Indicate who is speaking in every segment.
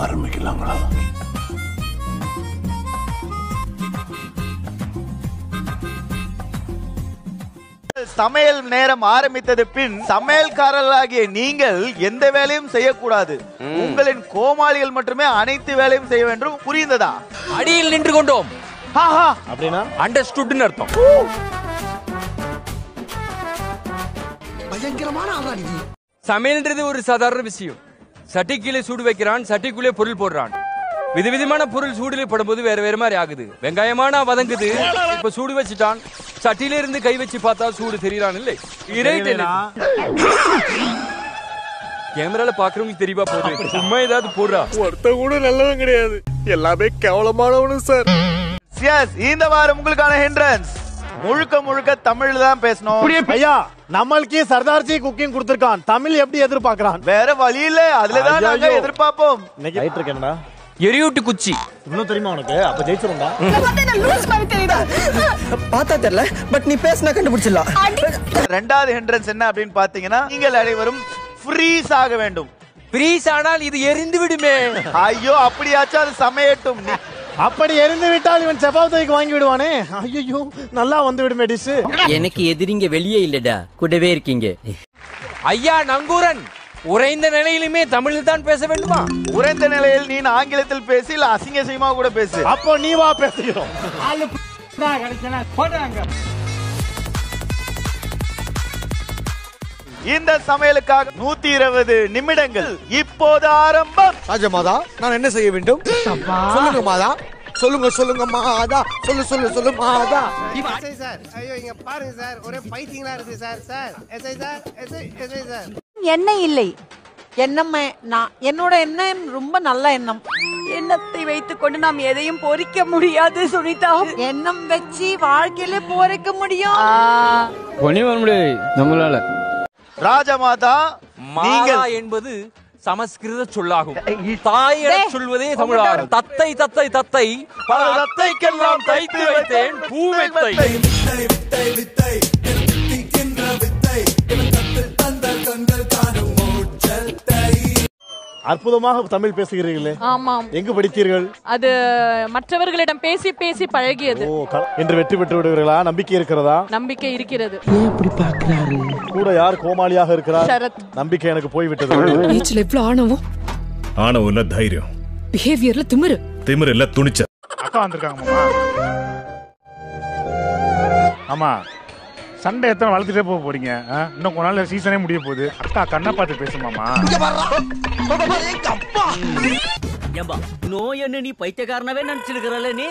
Speaker 1: ஆரம்பிக்கலாங்களா?
Speaker 2: சமையல் நேரம் ஆரம்பித்தது பின் சமையல்காரர்களாகிய நீங்கள் எந்த வேலையும் செய்யக்கூடாது. உங்களின் கோமாளிகள் மட்டுமே அனைத்து வேலையும் செய்ய வேண்டும். புரிந்ததா?
Speaker 3: அடியில் நின்று கொண்டோம்
Speaker 4: அப்படின்னா
Speaker 3: அண்டர்ஸ்டுட்னு அர்த்தம்.
Speaker 5: பயங்கரமான ஆளாடி.
Speaker 3: சமையல்ன்றது ஒரு சாதாரண விஷயம். சட்டிக்குள்ளே சூடு வைக்கிறான், சட்டிக்குள்ளே பொருள் போடுறான். விதவிதமான பொருள் சூடுல படும்போது வேற வேற மாதிரி ஆகுது. வெங்காயமான வதங்குது, இப்ப சூடு வச்சுட்டான். சட்டியில இருந்து கை வச்சு பார்த்தா சூடு தெரியறான் இல்லை. கேமரால பாக்குறவங்களுக்கு தெரியவா போகுது. சும்மா ஏதாவது போடுறா.
Speaker 4: ஒருத்த கூட நல்லவன் கிடையாது, எல்லாமே கேவலமானவனும் சார்.
Speaker 2: இந்த வாரம் உங்களுக்கான ஹிண்ட்ரன்ஸ் முழுக்க முழுக்க தமிழ்ல தான் பேசணும்.
Speaker 4: ஐயா, நம்மளுக்கே சர்தார்ஜி குக்கிங் கொடுத்திருக்கான், தமிழ் எப்படி எதிர்பார்க்கறான்?
Speaker 2: வேற வழி இல்ல, அதுலதான் நாங்க எதிர்பார்ப்போம்.
Speaker 4: இன்னைக்கு ரைட் இருக்கேன்டா.
Speaker 3: எரியூட்டு குச்சி
Speaker 4: இன்னும் தெரியுமா உனக்கு? அப்ப ஜெயிச்சிரும்டா.
Speaker 5: பார்த்தா தெரியல, பட் நீ பேசினா கண்டுபிடிச்சிடலாம்.
Speaker 2: ரெண்டாவது ஹிண்ட்ரன்ஸ் என்ன அப்படின்னு பாத்தீங்கன்னா, நீங்கள் அனைவரும் ஃப்ரீஸ் ஆக வேண்டும்.
Speaker 3: ஃப்ரீஸ் ஆனால் இது எரிந்து விடுமே.
Speaker 2: ஐயோ, அப்படியாச்சும் அது சமையட்டும்.
Speaker 4: அப்படி எரிந்து விட்டால் இவன் செபாவத்தைக்கு வாங்கி விடுவானே. ஐயோ, நல்லா வந்து விடுமே டிஷ்.
Speaker 6: எனக்கு எதிரிங்க வெளியே இல்லடா, கூடவே இருக்கீங்க.
Speaker 3: ஐயா நங்கூரன், உறைந்த நிலையிலுமே தமிழில் தான் பேச வேண்டுமா?
Speaker 2: உறைந்த நிலையில் நீ ஆங்கிலத்தில் பேசி, இல்ல அசிங்க அசிங்கமா கூட பேசு.
Speaker 4: அப்போ நீ வா பேசுகிறோம்.
Speaker 2: இந்த சமையலுக்காக 120 நிமிடங்கள் இப்போது ஆரம்பம்.
Speaker 5: ராஜமாதா, நான் என்ன செய்ய வேண்டும்? சொல்லுங்க மாதா, சொல்லுங்க மாதா, சொல்லு மாதா.
Speaker 7: சார், ஐயோ இங்க பாருங்க சார், ஒரே பைத்தியங்களா இருக்கு sir. Sir SI sir, SI sir.
Speaker 8: எண்ணெய் இல்லை. என்னோட எண்ணம் ரொம்ப நல்ல எண்ணம். எண்ணத்தை வைத்துக் கொண்டு நாம் எதையும் பொறிக்க முடியாது சுனிதா. எண்ணம் வச்சு வாழ்க்கையில பொறிக்க முடியும்.
Speaker 3: நம்மளால
Speaker 2: ராஜமாதா,
Speaker 3: மாதா என்பது சமஸ்கிருத சொல்லாகும். தாய் என சொல்வதே தமிழாகும். தத்தை தத்தை தத்தை பல தத்தைக்கெல்லாம் தைத்து வைத்தேன் பூவெத்தை.
Speaker 4: அற்புதமாக தமிழ் பேசுகிறீர்களே.
Speaker 8: ஆமாம்.
Speaker 4: எங்கு படித்தீர்கள்?
Speaker 8: அது மற்றவர்களிடம் பேசி பேசி பழகியது.
Speaker 4: என்று வெற்றி பெற்று விடுவீர்களா? நம்பிக்கை இருக்கிறதா?
Speaker 8: நம்பிக்கை இருக்கிறது.
Speaker 4: கூட யார் கோமாளியாக இருக்கிறார்?
Speaker 8: சரத்.
Speaker 4: நம்பிக்கை எனக்கு போய்விட்டது.
Speaker 9: பேச்சுல எவ்வளவு ஆணவம்.
Speaker 1: ஆணவம் இல்ல தைரியம்,
Speaker 9: பிஹேவியர்ல திமிரு.
Speaker 1: திமிரு இல்ல துணிச்ச.
Speaker 10: அக்கா வந்திருக்காங்க மாமா. ஆமா, சண்டை எத்தனை வளர்த்துட்டே போக போறீங்க? இன்னும் கொஞ்ச நாள் சீசனே முடிய போகுது. அக்கா கண்ணை பார்த்து பேசுமாமா.
Speaker 6: நோய் என்ன நீ பைத்தியக்காரனவே நினைச்சிருக்கிறல்ல நீ?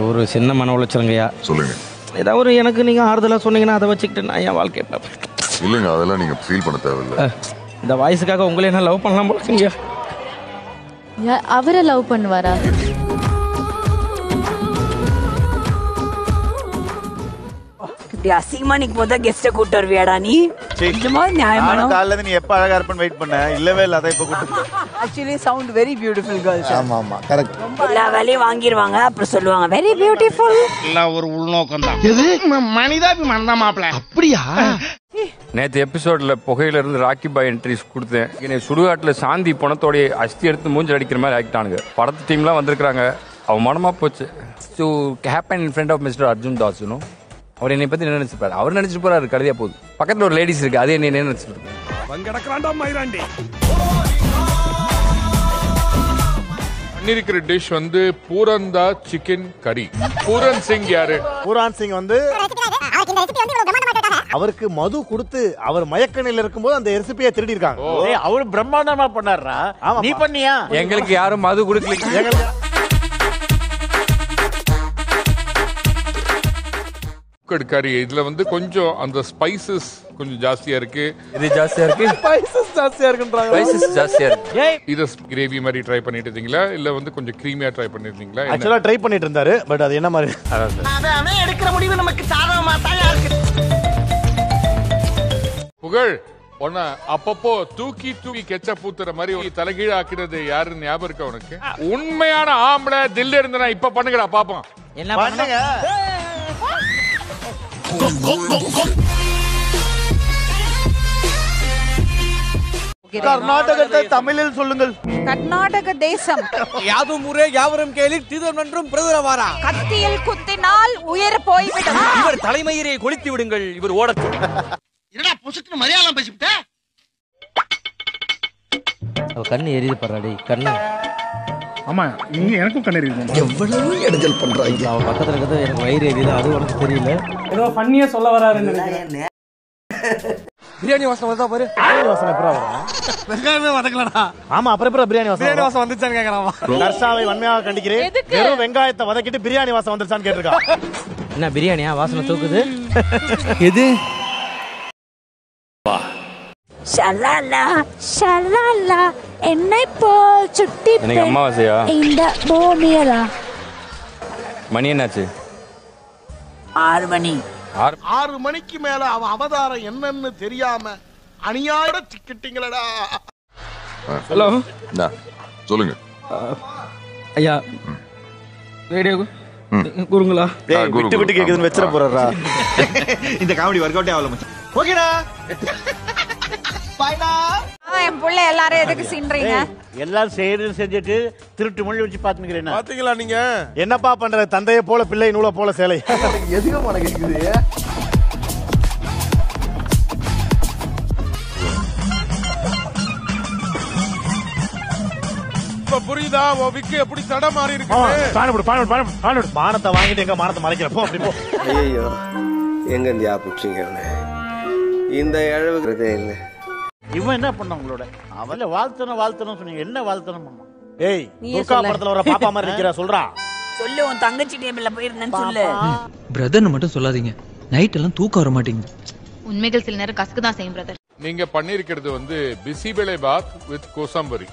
Speaker 11: ஒரு சின்ன மன உளைச்சலுங்கய்யா.
Speaker 1: சொல்லுங்க.
Speaker 11: ஏதாவது ஒரு எனக்கு நீங்க ஆறுதலா சொன்னீங்கன்னா அதை வச்சுக்கிட்டு நான் என் வாழ்க்கையை பார்ப்பேன்.
Speaker 1: இல்லைங்க, அதெல்லாம் நீங்க ஃபீல் பண்ண தேவையில்லை.
Speaker 11: இந்த வாய்ஸுக்காக உங்களே என்ன லவ் பண்ணலாம் போலீங்க.
Speaker 8: அவரை லவ் பண்ணுவாரா? அசிங்கமா நீ போதா கெஸ்ட கூட்டு வருவியாடா நீ?
Speaker 2: காலையில நீ எப்ப அழகா இருப்பேன்னு வெயிட் பண்ண, இல்லவே இல்ல. அதை இப்ப கூட்டு.
Speaker 8: Actually sound very beautiful girls.
Speaker 4: ஆமா கரெக்ட்.
Speaker 8: எல்லா வேலையும் வாங்கிடுவாங்க, அப்புறம் சொல்லுவாங்க வெரி பியூட்டிஃபுல்.
Speaker 11: எல்லாம் ஒரு உள்நோக்கம் தான்.
Speaker 5: மனிதாபிமானம் தான் மாப்ள. அப்படியா?
Speaker 3: நேற்று எபிசோட்ல புகையில இருந்து ராக்கி பாய் என்ட்ரிஸ் கொடுத்தேன். என்னை சுடுகாட்டுல சாந்தி பணத்தோடைய அஸ்தி எடுத்து மூஞ்சி அடிக்கிற மாதிரி ஆக்கிட்டானுங்க. படத்து டீம்லாம் வந்திருக்காங்க, அவமானமா போச்சு. So happen in front of mister Arjun Das. அவர் என்னை பத்தி என்ன நினைச்சுப்பாரு? அவர் நினைச்சு போறாரு கழுதியா போகுது. பக்கத்துல ஒரு லேடிஸ் இருக்கு, அதே என்ன நினைச்சிட்டு
Speaker 12: பண்ணிருக்கிற டிஷ் வந்து பூரந்தா சிக்கன் கறி. பூரன் சிங் யாரு?
Speaker 4: பூரான் சிங் வந்து அவருக்கு மது கொடுத்து அவர் மயக்க நிலையில் இருக்கும்போது அந்த ரெசிபியை திருடி இருக்காங்க.
Speaker 11: அவரு பிரம்மாண்டமா பண்ணாரா? நீ பண்ணியா?
Speaker 3: எங்களுக்கு யாரும் மது கொடுக்கல.
Speaker 12: கறி இதுல வந்து கொஞ்சம் அந்த ஸ்பைசஸ் கொஞ்சம் ஜாஸ்தியா இருக்கு.
Speaker 3: இது ஜாஸ்தியா இருக்கு,
Speaker 4: ஸ்பைசஸ் ஜாஸ்தியா இருக்குன்றாங்க.
Speaker 3: ஸ்பைசஸ் ஜாஸ்தியா இருக்கு.
Speaker 12: இத கிரேவி மாதிரி ட்ரை பண்ணிட்டு இருந்தீங்களா இல்ல வந்து கொஞ்சம் கிரீமியா ட்ரை பண்ணிருந்தீங்களா?
Speaker 4: ஆக்சுவலா ட்ரை பண்ணிட்டு இருந்தாரு, பட் அது என்ன மாதிரி?
Speaker 5: அவன் எடுக்கிற முடிவு நமக்கு சாதகமா தான் இருக்கு.
Speaker 12: புகழ் ஒன்ன அப்பப்போ தூக்கி தூக்கி கெச்சப் ஊத்துற மாதிரி தலைகீழ ஆக்கினது யாரு ஞாபகம் இருக்கா உனக்கு? உண்மையான ஆம்பளை தில்ல இருந்தா இப்ப பண்ணுங்கடா பாப்போம்.
Speaker 11: என்ன பண்ணுங்க?
Speaker 8: இருக்கிறேன்.
Speaker 2: கர்நாடகத்தை தமிழில் சொல்லுங்கள்.
Speaker 8: கர்நாடக தேசம்.
Speaker 5: யாதும் ஊரே யாவரும் கேளிர் தீதும் பிரதுரவாரா.
Speaker 8: கத்தியில் குத்தினால் உயிர் போய்விடும்.
Speaker 6: இவர் தலைமயிரை கொளுத்தி விடுங்கள், இவர் ஓடட்டும்.
Speaker 7: என்னடா பொசுக்கு மரியாதை பேசிவிட்ட?
Speaker 6: கண்ணு எரியுது பாரு கண்ணு.
Speaker 10: ஆமா இங்க எனக்கும் கண்ணெறியுது.
Speaker 5: எவ்வளவு இடைஞ்சல் பண்றாங்க.
Speaker 11: அவன் பக்கத்துல இருக்கிறது எனக்கு வயிறு எரியுது, அது உனக்கு தெரியல.
Speaker 4: ஏதோ ஃபன்னியா சொல்ல வராருன்னு
Speaker 5: பிரியாணி வாசம் வந்தா பாரு.
Speaker 4: பிரியாணி வாசம் எப்பரா வரும்?
Speaker 7: வெங்காயமே வதக்கலடா.
Speaker 4: ஆமா அப்புறம் எப்பரா பிரியாணி வாசம்?
Speaker 7: பிரியாணி வாசம் வந்துச்சான்னு கேக்குறான்.
Speaker 4: தர்ஷாவை வன்மையாக கண்டிக்கிறேன். வெறும் வெங்காயத்தை வதக்கிட்டு பிரியாணி வாசம் வந்துச்சான்னு கேட்டிருக்கா.
Speaker 11: என்ன பிரியாணியா வாசனை தூக்குது?
Speaker 5: எது?
Speaker 8: ஷலலா ஷலலா என்னை போல் சுட்டி
Speaker 3: எனக்கு அம்மாவாசையா?
Speaker 8: இந்த பூமியலா.
Speaker 3: மணி என்னாச்சு?
Speaker 8: 6 மணி.
Speaker 7: 6 மணிக்கு மேல அவன் அவதாரம் என்னன்னு தெரியாம அநியாயோட சிக்கிட்டீங்களடா.
Speaker 11: ஹலோ
Speaker 1: சொல்லுங்க
Speaker 11: ஐயா, ரேடியோ குருங்களா?
Speaker 2: விட்டு விட்டு கேக்குதுன்னு வெச்சற போறா.
Speaker 13: இந்த காமெடி வொர்க் அவுட்டே ஆகல.
Speaker 2: ஓகேடா. பைடா.
Speaker 8: என் புள்ள எல்லாரும் எதுக்கு சீன்றீங்க?
Speaker 4: எல்லாம் செஞ்சுட்டு திருட்டு மொழி வச்சு பாத்துக்கிறேன். பாத்தீங்களா நீங்க என்னப்பா பண்ற? தந்தையை போல பிள்ளை, நூலை போல சேலை.
Speaker 5: எதுக்கு உனக்கு இருக்குது?
Speaker 10: இப்ப புரியுதா உன் விக்கு எப்படி தட மாறி இருக்கு?
Speaker 4: மானத்தை வாங்கிட்டு எங்க மானத்தை மறைக்கிறப்போ அப்படி போ.
Speaker 7: ஐயோ எங்க இந்தியா புடிச்சீங்க இந்த இழவுகிறதே இல்ல.
Speaker 4: இவன் என்ன பண்ண உங்களோட? அவள வாழ்த்தணும் சொன்னீங்க. என்ன வாழ்த்தணும் பண்ணோம்? ஏய் துர்கா படத்துல வர பாப்பா மாதிரி நிக்கிறா, சொல்றா.
Speaker 8: சொல்லு, உன் தங்கச்சி டேபிள்ல போயிருந்தேன்னு சொல்லு.
Speaker 11: பிரதர்னு மட்டும் சொல்லாதீங்க, நைட் எல்லாம் தூக்கம் வர மாட்டேங்குது.
Speaker 9: உண்மைகள் சில நேரம் கசக்கு தான் செய்யும் பிரதர்.
Speaker 12: நீங்க பண்ணிருக்கிறது வந்து பிசிபெளை பாத் வித் கோசம்பரி.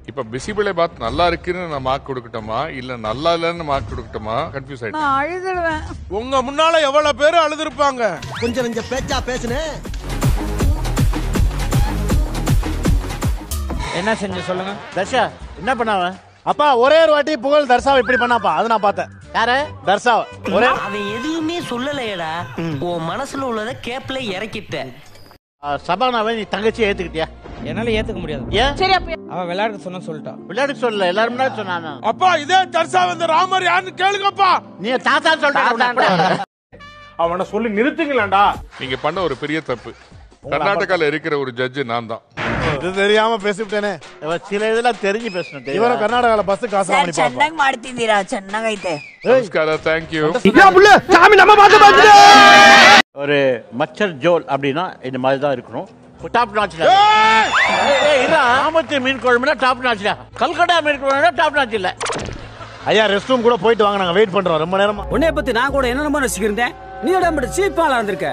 Speaker 12: இப்ப பிசிபெளை பாத் நல்லா இருக்குன்னு நான் மார்க் கொடுக்கட்டுமா இல்ல நல்லா இல்லன்னு மார்க் கொடுக்கட்டுமா? கன்ஃபியூஸ் ஆயிட்டேன்.
Speaker 8: நான் அழுதுடுவேன்.
Speaker 5: உங்க முன்னால எவ்வளவு பேரு அழுதுருப்பாங்க. கொஞ்சம் பேச்சா பேசுனேன்.
Speaker 11: என்ன செஞ்சு சொல்லுங்க.
Speaker 4: தர்ஷா என்ன பண்ணாவ? அப்பா ஒரே ஒரு வாட்டி புகழ் தர்ஷாவை இப்படி பண்ணாப்பா, அது நான் பார்த்தேன். யாரு? தர்ஷா. ஒரே
Speaker 6: அவன் எதுவுமே சொல்லலையடா, உன் மனசுல உள்ளத கேப்ல இறக்கிட்ட.
Speaker 4: சபானாவை நீ தங்கச்சி ஏத்துக்கிட்டியா?
Speaker 11: என்னால ஏத்துக்க முடியாது.
Speaker 4: ஏன்?
Speaker 8: சரி அப்ப
Speaker 11: அவன் விளையாடுறது சொன்னா சொல்லிட்டான்.
Speaker 4: விளையாட்டு சொல்லல, எல்லாரும் முன்னாடி சொன்னாங்க.
Speaker 10: அப்பா இதே தர்ஷா வந்து ராமர் யாருன்னு கேளுங்கப்பா.
Speaker 4: நீ தாத்தா சொல்ற.
Speaker 10: அவனை சொல்லி நிறுத்துங்களேன்டா.
Speaker 12: நீங்க பண்ண ஒரு பெரிய தப்பு. கர்நாடகால இருக்கிற ஒரு ஜட்ஜ் நான் தான்.
Speaker 4: இது தெரியாம பேசிவிட்டேனே. சில இதெல்லாம் தெரிஞ்சு பேசணும். இவர கர்நாடகால பஸ் காசு வாங்கி பாப்பா.
Speaker 8: ಚೆನ್ನಾಗಿ ಮಾಡ್ತಿದ್ದೀರಾ, ಚೆನ್ನಾಗೈತೆ.
Speaker 12: நமஸ்கார, தேங்க் யூ.
Speaker 5: சாமி நம்ம பாத்து
Speaker 4: ஒரு மச்சர் ஜோல் அப்படின்னா இந்த மாதிரி தான் இருக்கணும். டாப் நாச்ல. ஆமத்து மீன் குழம்புனா டாப் நாச்ல. கல்கட்டா மீன் குழம்புனா டாப் நாச் இல்ல. ஐயா ரெஸ்ட் ரூம் கூட போயிட்டு வாங்க, நாங்க வெயிட் பண்றோம் ரொம்ப நேரமா.
Speaker 6: உன்னை பத்தி நான் கூட என்ன ரொம்ப ரசிக்கிறேன். நீ சீப்பாளா இருந்திருக்க.